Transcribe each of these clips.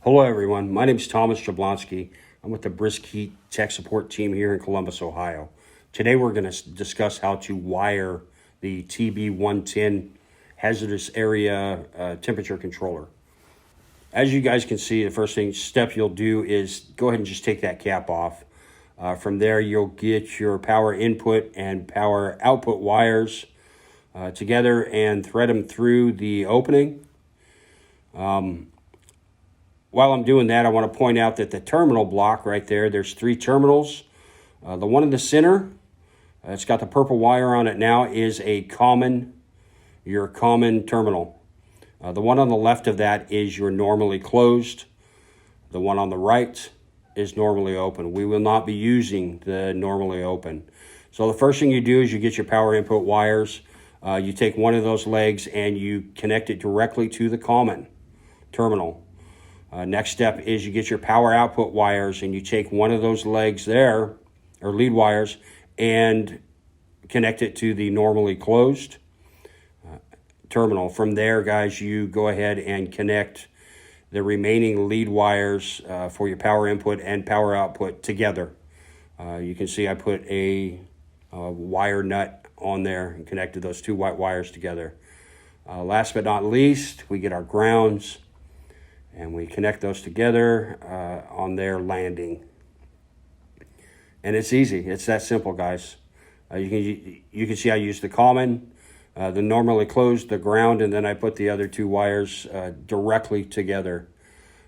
Hello everyone, my name is Thomas Jablonski. I'm with the BriskHeat tech support team here in Columbus, Ohio. Today we're going to discuss how to wire the TB110 hazardous area temperature controller. As you guys can see, the first step you'll do is go ahead and just take that cap off. From there you'll get your power input and power output wires together and thread them through the opening. While I'm doing that, I want to point out that the terminal block right there, there's 3 terminals. The one in the center, it's got the purple wire on it now, is your common terminal. The one on the left of that is your normally closed. The one on the right is normally open. We will not be using the normally open. So the first thing you do is you get your power input wires. You take one of those legs and you connect it directly to the common terminal. Next step is you get your power output wires and you take one of those legs there, or lead wires, and connect it to the normally closed terminal. From there, guys, you go ahead and connect the remaining lead wires for your power input and power output together. You can see I put a wire nut on there and connected those 2 white wires together. Last but not least, we get our grounds and we connect those together on their landing. And it's easy. It's that simple, guys. You can see I use the common, the normally closed, the ground, and then I put the other 2 wires directly together.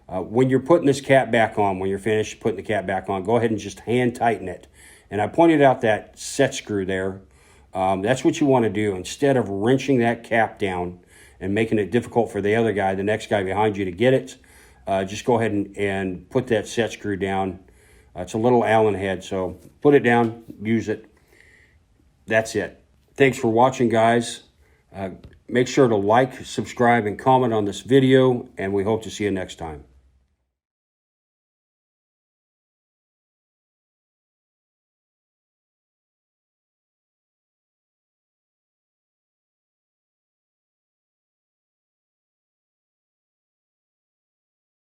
When you're putting this cap back on, when you're finished putting the cap back on, go ahead and just hand tighten it. And I pointed out that set screw there. That's what you want to do. Instead of wrenching that cap down and making it difficult for the other guy, the next guy behind you, to get it, just go ahead and put that set screw down. It's a little Allen head, so put it down, use it. That's it. Thanks for watching, guys. Make sure to like, subscribe, and comment on this video, and we hope to see you next time.